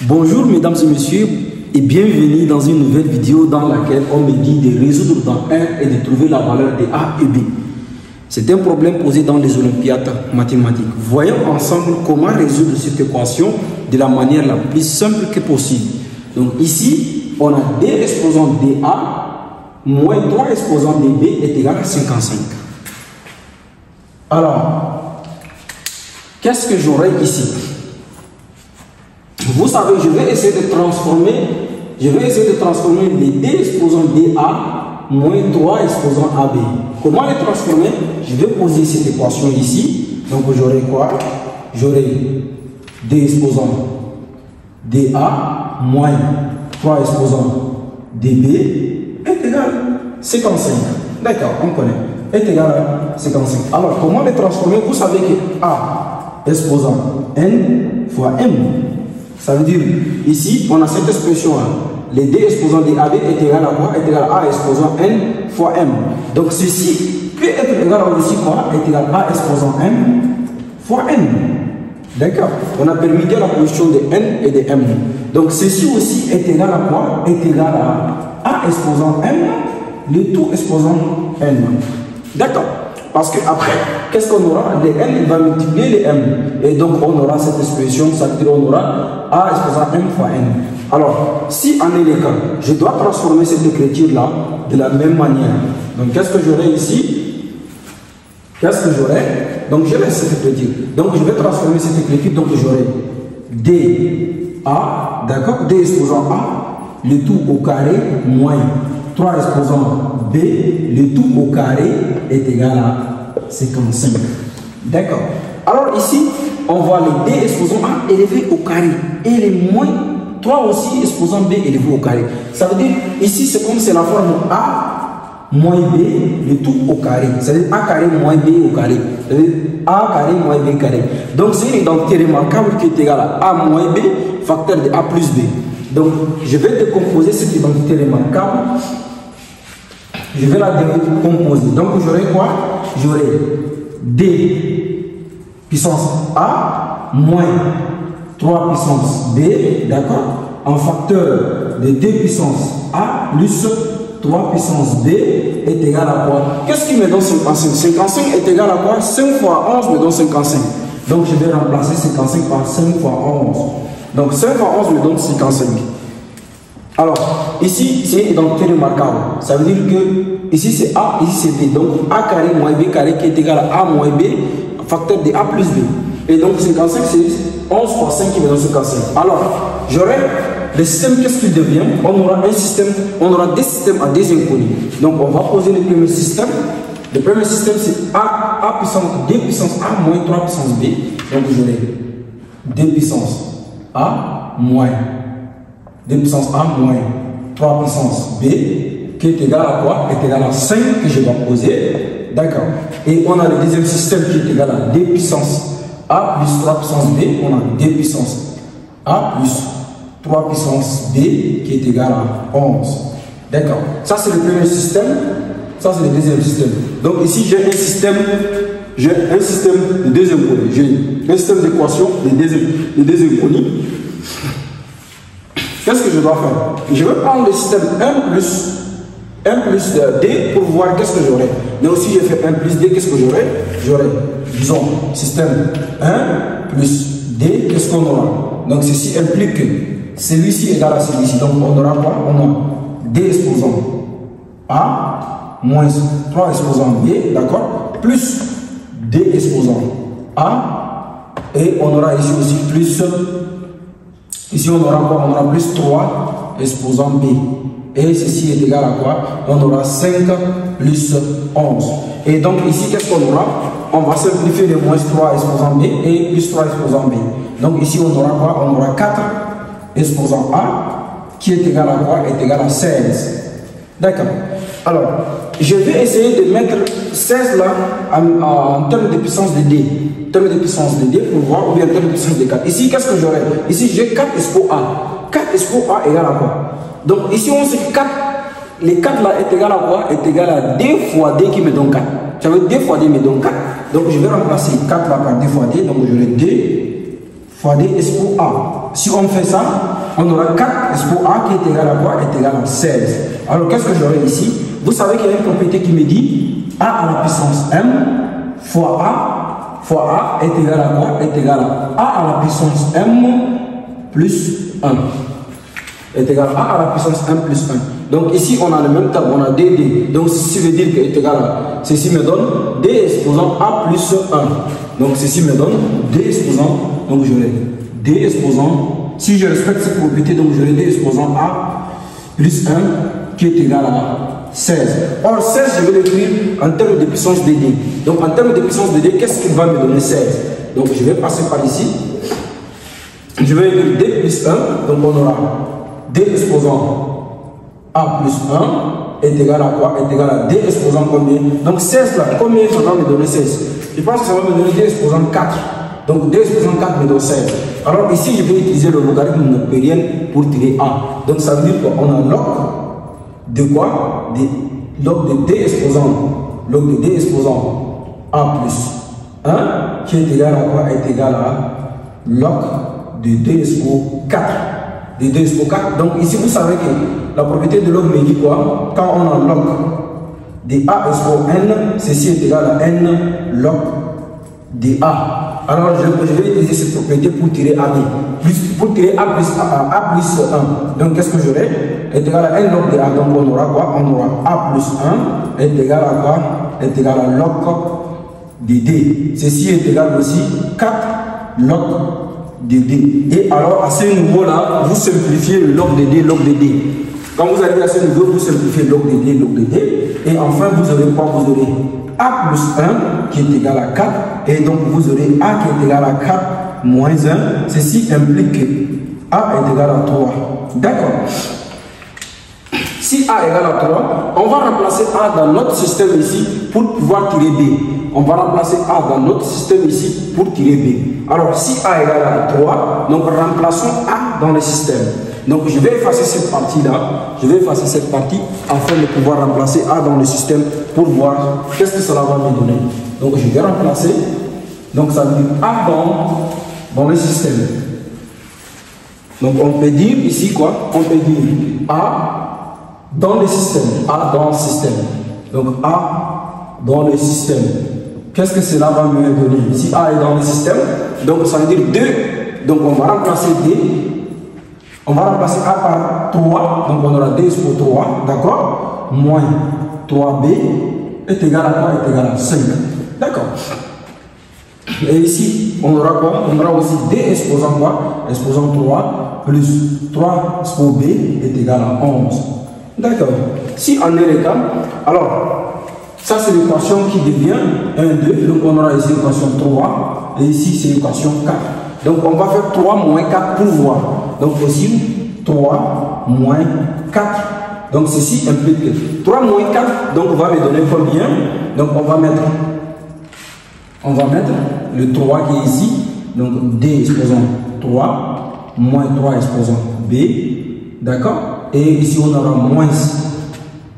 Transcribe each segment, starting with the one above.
Bonjour mesdames et messieurs et bienvenue dans une nouvelle vidéo dans laquelle on me dit de résoudre dans R et de trouver la valeur de A et B. C'est un problème posé dans les olympiades mathématiques. Voyons ensemble comment résoudre cette équation de la manière la plus simple que possible. Donc ici, on a D exposant DA moins 3 exposant DB est égal à 55. Alors, qu'est-ce que j'aurai ici? Vous savez, je vais essayer de transformer les D exposant DA moins 3 exposant AB. Comment les transformer? Je vais poser cette équation ici. Donc j'aurai quoi? J'aurai D exposant DA moins 3 exposant DB est égal à 55. D'accord, on connaît. Est égal à 55. Alors, comment les transformer? Vous savez que A exposant N fois M. Ça veut dire, ici, on a cette expression-là. Les D exposant DAB est égal à quoi? Est égal à A exposant N fois M. Donc, ceci peut être égal à aussi quoi? Est égal à A exposant M fois N. D'accord? On a permuté la position de N et de M. Donc, ceci aussi est égal à quoi? Est égal à A exposant M, le tout exposant N. D'accord? Parce que après, qu'est-ce qu'on aura? Les N, il va multiplier les M. Et donc, on aura cette expression, ça veut dire on aura A exposant M fois N. Alors, si en est le cas, je dois transformer cette écriture-là de la même manière. Donc, qu'est-ce que j'aurai ici? Qu'est-ce que j'aurai? Donc, je laisse cette écriture. Donc, je vais transformer cette écriture. Donc, j'aurai D, A, d'accord? D exposant A, le tout au carré, moins 3 exposant B, le tout au carré est égal à 55. D'accord? Alors ici, on voit les D exposant A élevés au carré et les moins 3 aussi exposant B élevés au carré. Ça veut dire, ici, c'est comme c'est la forme A moins B, le tout au carré. C'est-à-dire A carré moins B au carré. C'est-à-dire A carré moins B carré. Donc c'est une identité remarquable qui est égale à A moins B, facteur de A plus B. Donc je vais décomposer cette identité remarquable. Je vais la décomposer. Donc j'aurai quoi? J'aurai D puissance A moins 3 puissance B, d'accord? En facteur de D puissance A plus 3 puissance B est égal à quoi? Qu'est-ce qui me donne 55? 55 est égal à quoi? 5 fois 11 me donne 55. Donc je vais remplacer 55 par 5 fois 11. Donc 5 fois 11 me donne 55. Alors, ici, c'est une identité remarquable. Ça veut dire que ici, c'est A, ici, c'est B. Donc, A carré moins B carré qui est égal à A moins B, facteur de A plus B. Et donc, 55, c'est 11 fois 5 qui me donne 55. Alors, j'aurai le système, qu'est-ce qu'il devient? On aura un système, on aura des systèmes à des inconnus. Donc, on va poser le premier système. Le premier système, c'est A puissance D puissance A moins 3 puissance B. Donc, j'aurai D puissance A moins 2 puissance A moins 3 puissance B qui est égal à quoi? Est égal à 5 que je vais poser. D'accord. Et on a le deuxième système qui est égal à D puissance A plus 3 puissance B. On a D puissance A plus 3 puissance B qui est égal à 11. D'accord. Ça c'est le premier système. Ça c'est le deuxième système. Donc ici j'ai un système de deux inconnus. J'ai un système d'équation de deux inconnus. Qu'est-ce que je dois faire? Je vais prendre le système 1 plus D pour voir qu'est-ce que j'aurai. Mais aussi, je fais 1 plus D, qu'est-ce que j'aurai? J'aurai, disons, système 1 plus D, qu'est-ce qu'on aura? Donc, ceci implique que celui-ci est égal à celui-ci. Donc, on aura quoi? On a D exposant A moins 3 exposant B, d'accord? Plus D exposant A. Et on aura ici aussi plus. Ici, on aura quoi? On aura plus 3 exposant B. Et ceci est égal à quoi? On aura 5 plus 11. Et donc, ici, qu'est-ce qu'on aura? On va simplifier les moins 3 exposant B et plus 3 exposant B. Donc, ici, on aura quoi? On aura 4 exposant A qui est égal à quoi? Est égal à 16. D'accord. Alors, je vais essayer de mettre 16 là en termes de puissance de D. Terme de puissance de D pour voir, ou bien terme de puissance de 4. Ici, qu'est-ce que j'aurai? Ici, j'ai 4 expo A. 4 expo A égale à quoi? Donc, ici, on sait que 4, les 4 là est égal à quoi? Est égal à D fois D qui me donne 4. Ça veut dire D fois D me donne 4. Donc, je vais remplacer 4 là par D fois D. Donc, j'aurai D fois D expo A. Si on fait ça, on aura 4 expo A qui est égal à quoi? Est égal à 16. Alors qu'est-ce que j'aurai ici? Vous savez qu'il y a une propriété qui me dit A à la puissance M fois A est égal à quoi? Est égal à la puissance M plus 1. Est égal à la puissance M plus 1. Donc ici on a le même terme, on a DD. Donc ceci veut dire que est égal à, ceci me donne D exposant A plus 1. Donc ceci me donne D exposant, donc j'aurai D exposant, si je respecte cette propriété, donc j'aurai D exposant A plus 1 qui est égal à 16. Or 16 je vais l'écrire en termes de puissance DD. Donc en termes de puissance DD, qu'est-ce qu'il va me donner 16? Donc je vais passer par ici. Je vais écrire D plus 1, donc on aura D exposant A plus 1 est égal à quoi? Est égal à D exposant combien? Donc 16 là, combien ça va me donner 16? Je pense que ça va me donner D exposant 4. Donc D exposant 4 me donne 16. Alors ici, je vais utiliser le logarithme noctérien pour tirer A. Donc ça veut dire qu'on a log de quoi? Log de D exposant. Log de D exposant A plus 1 qui est égal à quoi? Est égal à log de D expo 4. De D expo 4. Donc ici, vous savez que la propriété de log me dit quoi? Quand on a log de A expo N, ceci est égal à N log de A. Alors je vais utiliser cette propriété pour tirer AB. Pour tirer A plus 1. Donc qu'est-ce que j'aurai? Est égal à N log de A. Donc on aura quoi? On aura A plus 1 est égal à quoi? Est égal à log de D. Ceci est égal aussi 4 log de D. Et alors à ce niveau-là, vous simplifiez le log de D, log de D. Quand vous arrivez à ce niveau, vous simplifiez log de D, log de D. Et enfin, vous aurez quoi? Vous aurez A plus 1 qui est égal à 4. Et donc, vous aurez A qui est égal à 4 moins 1. Ceci implique que A est égal à 3. D'accord. Si A est égal à 3, on va remplacer A dans notre système ici pour pouvoir tirer B. On va remplacer A dans notre système ici pour tirer B. Alors, si A est égal à 3, donc remplaçons A dans le système. Donc, je vais effacer cette partie-là. Je vais effacer cette partie afin de pouvoir remplacer A dans le système pour voir qu'est-ce que cela va me donner. Donc, je vais remplacer. Donc, ça veut dire A dans le système. Donc, on peut dire ici quoi? On peut dire A dans le système. A dans le système. Donc, A dans le système. Qu'est-ce que cela va me donner? Si A est dans le système, donc ça veut dire 2. Donc, on va remplacer D. On va remplacer A par 3. Donc, on aura D pour 3. D'accord? Moins 3B est égal à quoi? Est égal à 5. D'accord? Et ici, on aura quoi? On aura aussi D exposant quoi? Exposant 3 plus 3 expo B est égal à 11. D'accord? Si on est le cas, alors, ça c'est l'équation qui devient 1, 2. Donc, on aura ici l'équation 3. Et ici, c'est l'équation 4. Donc, on va faire 3 moins 4 pour voir. Donc, aussi, 3 moins 4. Donc, ceci implique que 3 moins 4, donc, va me donner combien? Donc, on va mettre le 3 qui est ici. Donc, D exposant 3, moins 3 exposant B. D'accord? Et ici, on aura moins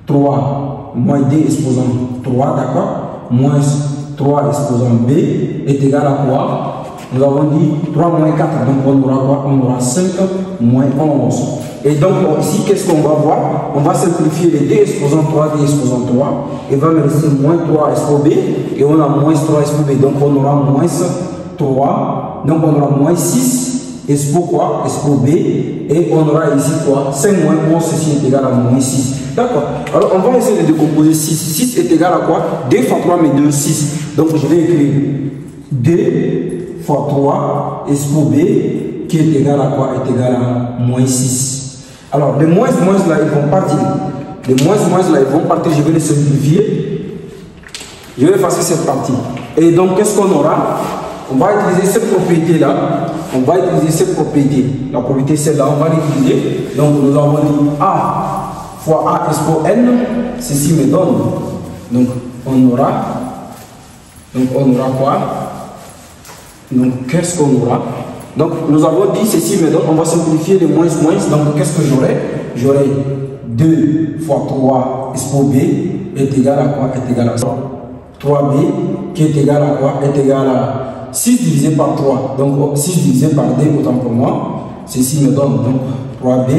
3, moins D exposant 3. D'accord? Moins 3 exposant B est égal à quoi? Nous avons dit 3 moins 4, donc on aura quoi? On aura 5 moins 11. Et donc ici, qu'est-ce qu'on va voir? On va simplifier les D exposant 3, D exposant 3. Et va me rester moins 3 expo B. Et on a moins 3 expo B. Donc on aura moins 3. Donc on aura moins 6 expo quoi? Expo B. Et on aura ici quoi? 5 moins 11, ceci est égal à moins 6. D'accord. Alors on va essayer de décomposer 6. 6 est égal à quoi? D fois 3 me donne 6. Donc je vais écrire D fois 3 expo B qui est égal à quoi? Est égal à moins 6. Alors les moins là ils vont partir. Les moins là ils vont partir. Je vais les simplifier. Je vais effacer cette partie. Et donc qu'est-ce qu'on aura? On va utiliser cette propriété là. On va utiliser cette propriété. La propriété celle-là, on va l'utiliser. Donc nous avons dit A fois A expo N. Ceci me donne. Donc on aura quoi? Donc, qu'est-ce qu'on aura? Donc, nous avons dit ceci, mais donc on va simplifier les moins. Donc, qu'est-ce que j'aurai? J'aurai 2 fois 3 expo B est égal à quoi? Est égal à 3B qui est égal à quoi? Est égal à 6 divisé par 3. Donc 6 divisé par D, autant pour moi. Ceci me donne donc 3B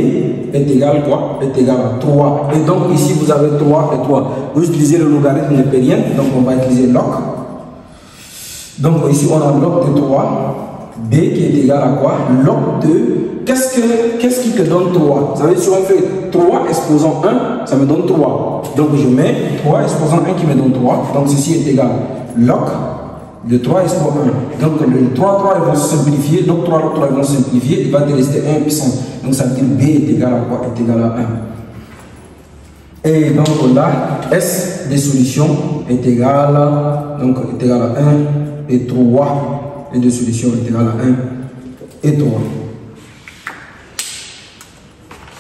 est égal quoi? Est égal à 3. Et donc ici vous avez 3 et 3. Vous utilisez le logarithme népérien, donc on va utiliser log. Donc ici on a log de 3, B qui est égal à quoi? Log de, qu'est-ce qui te donne 3? Vous savez, si on fait 3 exposant 1, ça me donne 3. Donc je mets 3 exposant 1 qui me donne 3. Donc ceci est égal log de 3 exposant 1. Donc le 3 ils vont se simplifier. Donc 3 ils vont se simplifier. Il va te rester 1 puissance. Donc ça veut dire B est égal à quoi? Est égal à 1. Et donc là, S des solutions est égal à 1 et 3. Et de solutions est égal à 1 et 3.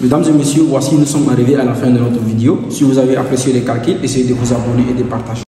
Mesdames et messieurs, voici nous sommes arrivés à la fin de notre vidéo. Si vous avez apprécié les calculs, essayez de vous abonner et de partager.